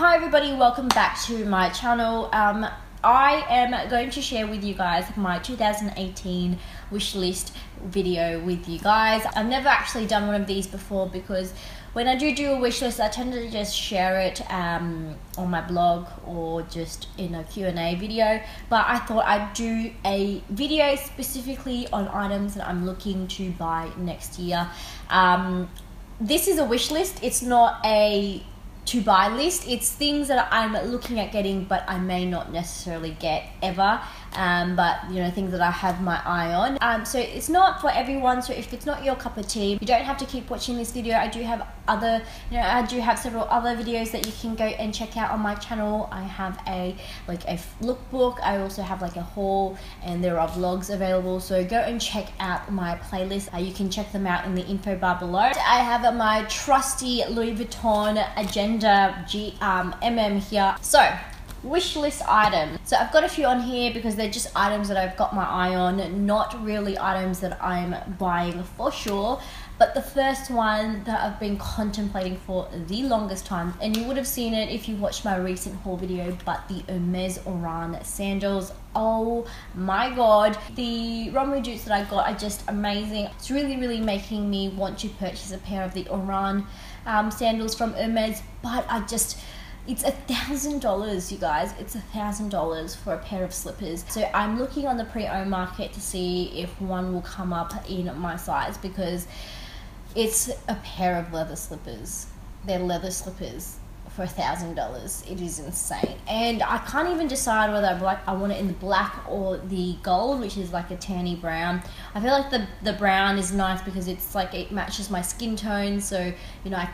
Hi everybody, welcome back to my channel. I am going to share with you guys my 2018 wish list video with you guys. I've never actually done one of these before because when I do a wish list, I tend to just share it on my blog or just in a Q&A video. But I thought I'd do a video specifically on items that I'm looking to buy next year. This is a wish list. It's not a to buy list. It's things that I'm looking at getting but I may not necessarily get ever, but you know, things that I have my eye on. So it's not for everyone, so if it's not your cup of tea, you don't have to keep watching this video. I do have other, I do have several other videos that you can go and check out on my channel. I have a lookbook, I also have like a haul, and there are vlogs available, so go and check out my playlist. You can check them out in the info bar below. I have my trusty Louis Vuitton Agenda here. So wish list item. So I've got a few on here because they're just items that I've got my eye on, not really items that I'm buying for sure. But the first one that I've been contemplating for the longest time, and you would have seen it if you watched my recent haul video, but the Hermes Oran sandals. Oh my god, the runway jutes that I got are just amazing. It's really making me want to purchase a pair of the Oran sandals from Hermes, but it's $1,000, you guys. It's $1,000 for a pair of slippers. So I'm looking on the pre-owned market to see if one will come up in my size, because it's a pair of leather slippers. They're leather slippers for $1,000. It is insane, and I can't even decide whether I want it in the black or the gold, which is like a tanny brown. I feel like the brown is nice because it's like it matches my skin tone, so you know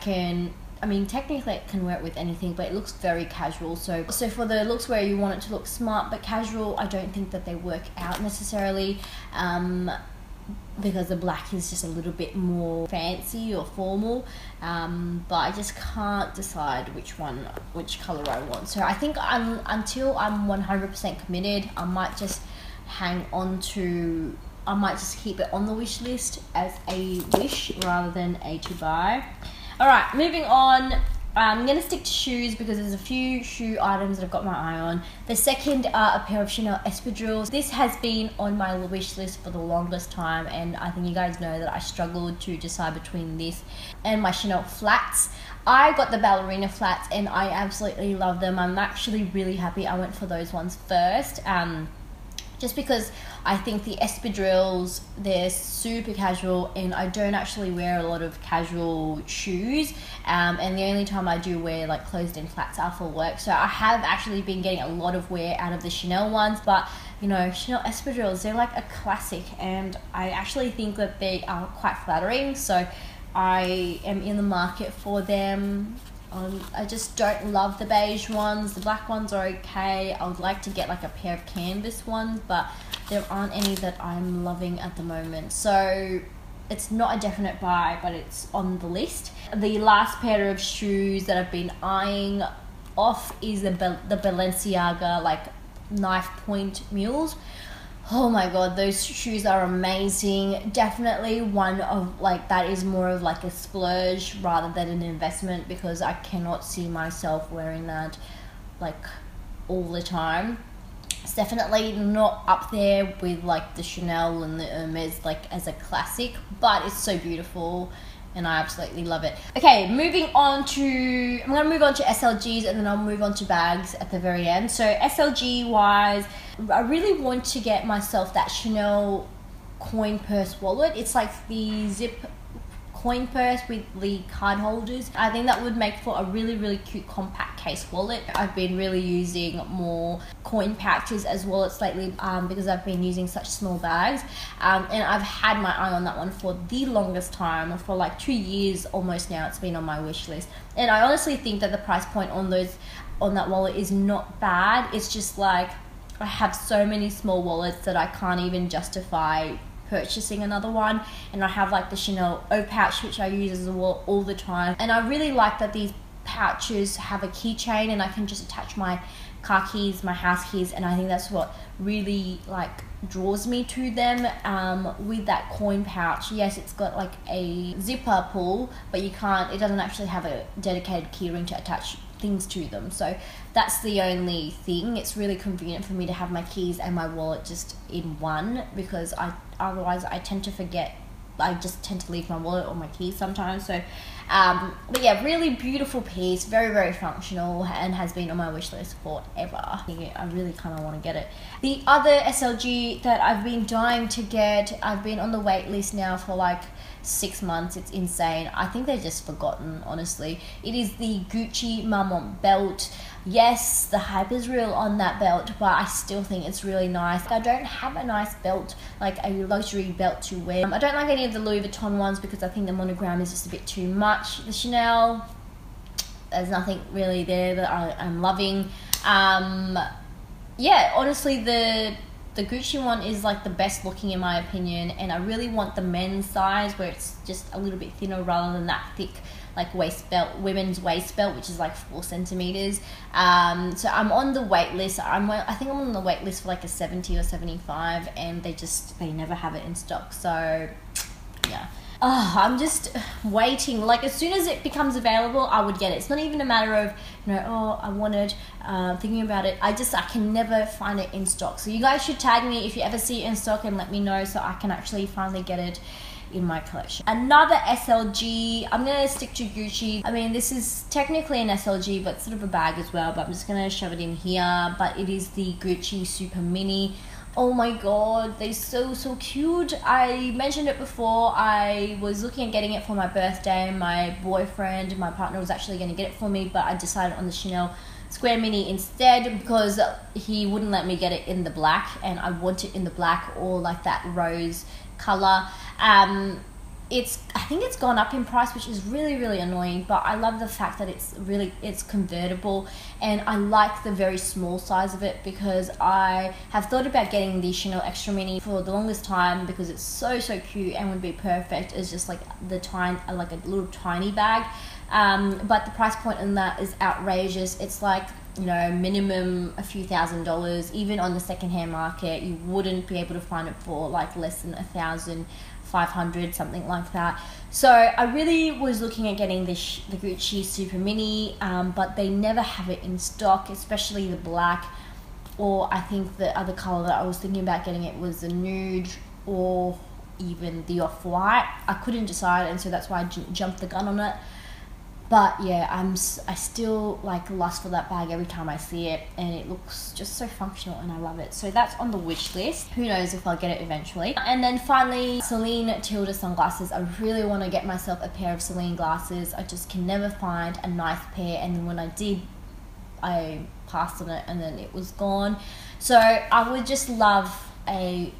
technically it can wear it with anything, but it looks very casual. So for the looks where you want it to look smart but casual, I don't think that they work out necessarily, because the black is just a little bit more fancy or formal, but I just can't decide which color I want. So I think until I'm 100% committed, I might just keep it on the wish list as a wish rather than a to buy. Alright, moving on. I'm going to stick to shoes because there's a few shoe items that I've got my eye on. The second are a pair of Chanel espadrilles. This has been on my wish list for the longest time, and I think you guys know that I struggled to decide between this and my Chanel flats. I got the ballerina flats and I absolutely love them. I'm actually really happy I went for those ones first. Just because I think the espadrilles, they're super casual, and I don't actually wear a lot of casual shoes, and the only time I do wear like closed-in flats are for work. So I have actually been getting a lot of wear out of the Chanel ones, but you know, Chanel espadrilles, they're like a classic, and I actually think that they are quite flattering, so I am in the market for them. I just don't love the beige ones. The black ones are okay. I would like to get like a pair of canvas ones, but there aren't any that I'm loving at the moment. So it's not a definite buy, but it's on the list. The last pair of shoes that I've been eyeing off is the Balenciaga like knife point mules. Oh my god, those shoes are amazing. Definitely one of that is more of like a splurge rather than an investment, because I cannot see myself wearing that like all the time. It's definitely not up there with like the Chanel and the Hermes like as a classic, but it's so beautiful and I absolutely love it. Okay, I'm gonna move on to SLGs, and then I'll move on to bags at the very end. So SLG wise, I really want to get myself that Chanel coin purse wallet. It's like the zip coin purse with the card holders. I think that would make for a really cute compact case wallet. I've been really using more coin pouches as wallets lately, because I've been using such small bags, and I've had my eye on that one for the longest time. For like 2 years almost now, it's been on my wish list, and I honestly think that the price point on that wallet is not bad. It's just like I have so many small wallets that I can't even justify purchasing another one, and I have like the Chanel O pouch, which I use as a wallet all the time, and I really like that these pouches have a keychain and I can just attach my car keys, my house keys, and I think that's what really like draws me to them. With that coin pouch, yes, it's got like a zipper pull, but it doesn't actually have a dedicated key ring to attach things to them. So that's the only thing. It's really convenient for me to have my keys and my wallet just in one, because otherwise I tend to forget. I just tend to leave my wallet or my keys sometimes. So but yeah, really beautiful piece, very, very functional, and has been on my wish list forever. I really kind of want to get it. The other SLG that I've been dying to get, I've been on the wait list now for like 6 months. It's insane. I think they're just forgotten, honestly. It is the Gucci Marmont belt. Yes, the hype is real on that belt, but I still think it's really nice. I don't have a nice belt, like a luxury belt to wear. I don't like any of the Louis Vuitton ones because I think the monogram is just a bit too much. The Chanel, there's nothing really there that I'm loving. Yeah, honestly, the Gucci one is like the best looking in my opinion, and I really want the men's size where it's just a little bit thinner rather than that thick like waist belt, women's waist belt, which is like 4 centimeters. So I'm on the wait list. I think I'm on the wait list for like a 70 or 75, and they never have it in stock. So yeah. I'm just waiting. Like as soon as it becomes available, I would get it. It's not even a matter of, I wanted, thinking about it. I can never find it in stock. So you guys should tag me if you ever see it in stock and let me know so I can actually finally get it in my collection. Another SLG, I'm gonna stick to Gucci. I mean, this is technically an SLG, but sort of a bag as well, but I'm just gonna shove it in here. But it is the Gucci Super Mini. Oh my god, they're so cute. I mentioned it before. I was looking at getting it for my birthday. My partner was actually going to get it for me, but I decided on the Chanel Square Mini instead because he wouldn't let me get it in the black, and I want it in the black or like that rose color. I think it's gone up in price, which is really annoying, but I love the fact that it's convertible, and I like the very small size of it because I have thought about getting the Chanel Extra Mini for the longest time because it's so cute and would be perfect as just like like a little tiny bag. But the price point on that is outrageous. It's like, minimum a few $1,000s. Even on the secondhand market, you wouldn't be able to find it for like less than $1,500, something like that. So I really was looking at getting the Gucci Super Mini, but they never have it in stock, especially the black, or I think the other color that I was thinking about getting it was the nude or even the off-white. I couldn't decide, and so that's why I jumped the gun on it. But yeah, I still like lust for that bag every time I see it, and it looks just so functional and I love it. So that's on the wish list. Who knows if I'll get it eventually. And then finally, Celine Tilda sunglasses. I really want to get myself a pair of Celine glasses. I just can never find a nice pair, and then when I did, I passed on it and then it was gone. So I would just love a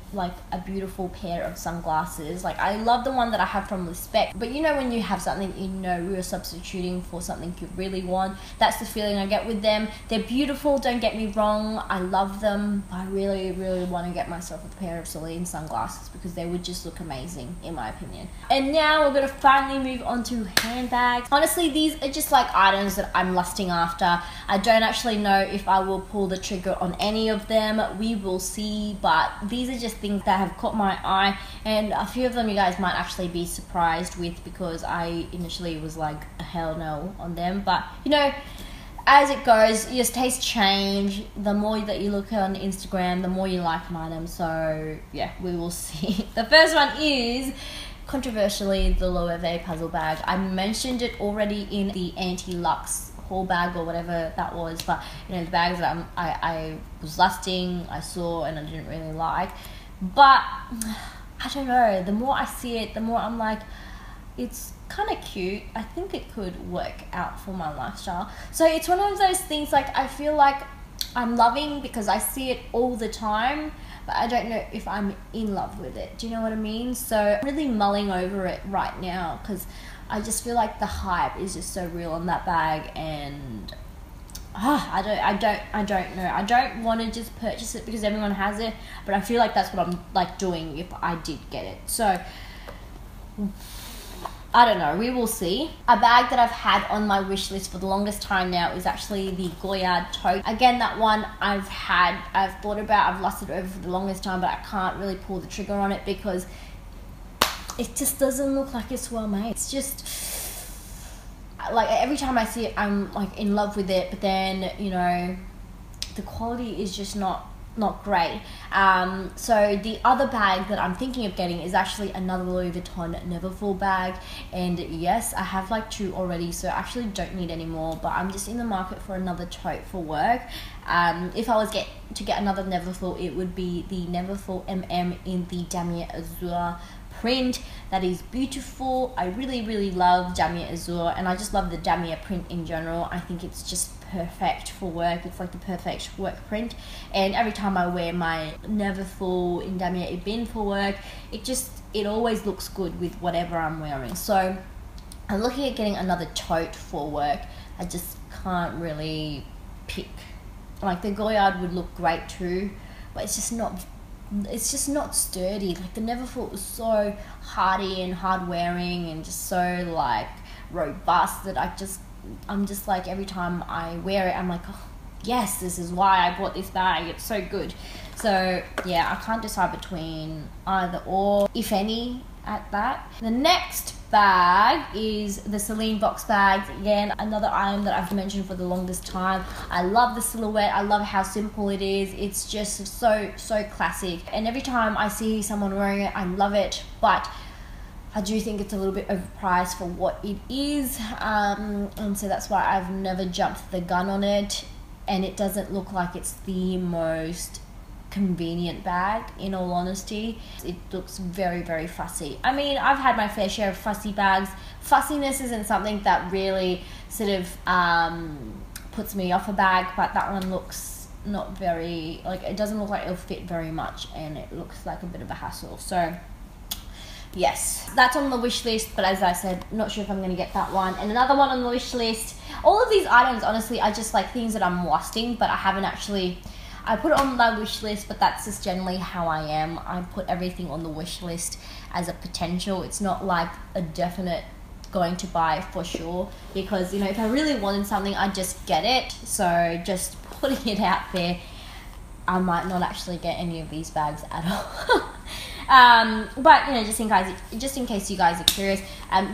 beautiful pair of sunglasses. Like I love the one that I have from Spec, but when you have something you're substituting for something you really want, that's the feeling I get with them. They're beautiful, don't get me wrong, I love them, but I really want to get myself a pair of Celine sunglasses because they would just look amazing in my opinion. And now we're gonna finally move on to handbags. Honestly, these are just like items that I'm lusting after. I don't actually know if I will pull the trigger on any of them. We will see, but these are just things that have caught my eye, and a few of them you guys might actually be surprised with because I initially was like a hell no on them, but as it goes, your tastes change. The more that you look on Instagram, the more you like an item. So yeah, we will see. The first one is controversially the Loewe puzzle bag. I mentioned it already in the anti-luxe haul bag or whatever that was, but the bags that I was lusting, I saw, and I didn't really like. But I don't know, the more I see it, the more I'm like, it's kind of cute. I think it could work out for my lifestyle. So it's one of those things, like I feel like I'm loving because I see it all the time, but I don't know if I'm in love with it. Do you know what I mean? So I'm really mulling over it right now because I just feel like the hype is just so real on that bag, and I don't know. I don't want to just purchase it because everyone has it, but I feel like that's what I'm like doing if I did get it. So I don't know, we will see. A bag that I've had on my wish list for the longest time now is actually the Goyard tote. Again, that one I've thought about, I've lusted over for the longest time, but I can't really pull the trigger on it because it just doesn't look like it's well made. It's just, like every time I see it, I'm like in love with it, but then, you know, the quality is just not great. So the other bag that I'm thinking of getting is actually another Louis Vuitton Neverfull bag, and yes, I have like 2 already, so I actually don't need any more, but I'm just in the market for another tote for work. If I was to get another Neverfull, it would be the Neverfull MM in the Damier Azur print. That is beautiful. I really love Damier Azur, and I just love the Damier print in general. I think it's just perfect for work. It's like the perfect work print, and every time I wear my Neverfull in Damier Ebene for work, it always looks good with whatever I'm wearing. So I'm looking at getting another tote for work. I just can't really pick. Like the Goyard would look great too, but it's just not sturdy. Like the Neverfull is so hardy and hard wearing and just so like robust that I'm just like, every time I wear it, I'm like, oh yes, this is why I bought this bag, it's so good. So yeah, I can't decide between either or, if any, at that. The next bag is the Celine box bags. Again, another item that I've mentioned for the longest time. I love the silhouette. I love how simple it is. It's just so classic, and every time I see someone wearing it, I love it, but I do think it's a little bit overpriced for what it is, and so that's why I've never jumped the gun on it, and it doesn't look like it's the most convenient bag, in all honesty. It looks very fussy. I mean, I've had my fair share of fussy bags. Fussiness isn't something that really sort of puts me off a bag, but that one looks not very, like, it doesn't look like it'll fit very much, and it looks like a bit of a hassle. So yes, that's on the wish list, but as I said, not sure if I'm going to get that one. And another one on the wish list, all of these items honestly are just like things that I'm lusting, but I haven't actually, I put it on my wish list, but that's just generally how I am. I put everything on the wish list as a potential. It's not like a definite going to buy for sure, because, you know, if I really wanted something, I'd just get it. So just putting it out there, I might not actually get any of these bags at all. But, you know, just in case you guys are curious,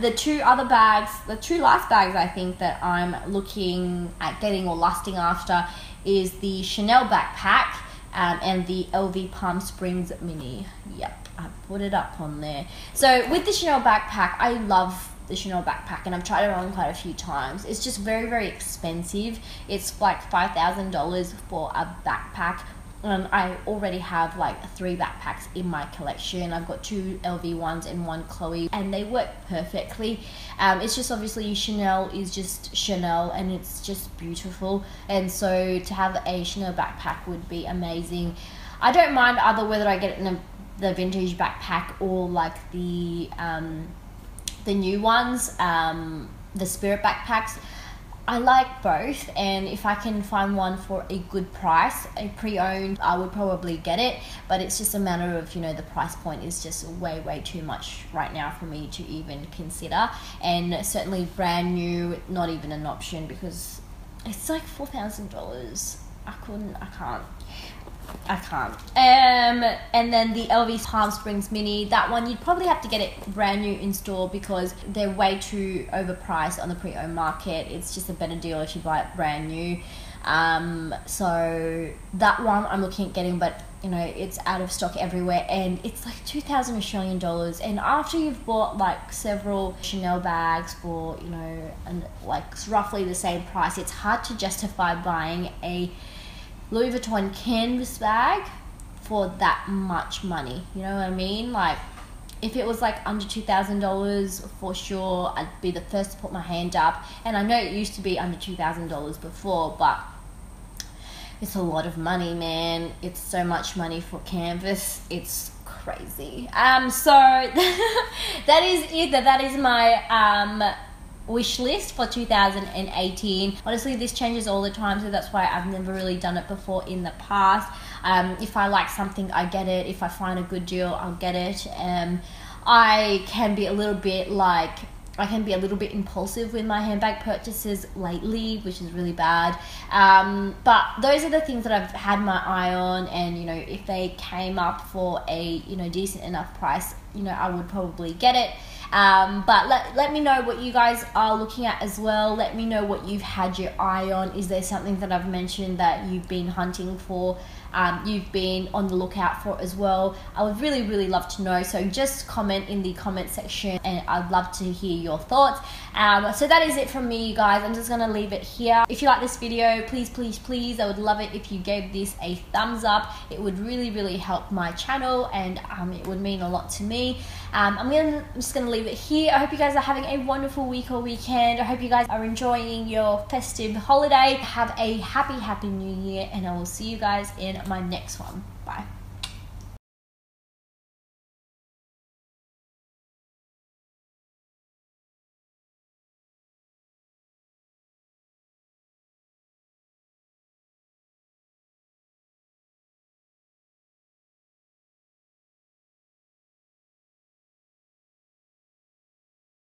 the 2 other bags, the 2 last bags I think that I'm looking at getting or lusting after is the Chanel backpack and the LV Palm Springs Mini. Yep, I put it up on there. So with the Chanel backpack, I love the Chanel backpack, and I've tried it on quite a few times. It's just very expensive. It's like $5,000 for a backpack. I already have like 3 backpacks in my collection. I've got 2 LV ones and 1 Chloe, and they work perfectly. It's just obviously Chanel is just Chanel, and it's just beautiful, and so to have a Chanel backpack would be amazing. I don't mind either whether I get it in the vintage backpack or like the new ones, the Spirit backpacks. I like both, and if I can find one for a good price, a pre-owned, I would probably get it, but it's just a matter of, you know, the price point is just way too much right now for me to even consider, and certainly brand new, not even an option, because it's like $4,000. I can't. And then the LV Palm Springs Mini, that one you'd probably have to get it brand new in store, because they're way too overpriced on the pre-owned market. It's just a better deal if you buy it brand new. So that one I'm looking at getting, but you know, it's out of stock everywhere, and it's like 2,000 Australian dollars. And after you've bought like several Chanel bags for, you know, and like roughly the same price, it's hard to justify buying a Louis Vuitton canvas bag for that much money. You know what I mean? Like, if it was like under $2,000, for sure, I'd be the first to put my hand up. And I know it used to be under $2,000 before, but it's a lot of money, man. It's so much money for canvas. It's crazy. So that is it. That is my wish list for 2018. Honestly, this changes all the time, so that's why I've never really done it before in the past. If I like something, I get it. If I find a good deal, I'll get it. I can be a little bit impulsive with my handbag purchases lately, which is really bad. But those are the things that I've had my eye on, and you know, if they came up for a, you know, decent enough price, you know, I would probably get it. But let me know what you guys are looking at as well. Let me know what you've had your eye on. Is there something that I've mentioned that you've been hunting for, you've been on the lookout for as well? I would really love to know. So just comment in the comment section and I'd love to hear your thoughts. So that is it from me, you guys. I'm just gonna leave it here. If you like this video, please, I would love it if you gave this a thumbs up. It would really help my channel, and it would mean a lot to me. I'm just gonna leave it here. I hope you guys are having a wonderful week or weekend. I hope you guys are enjoying your festive holiday. Have a happy new year, and I will see you guys in my next one. Bye.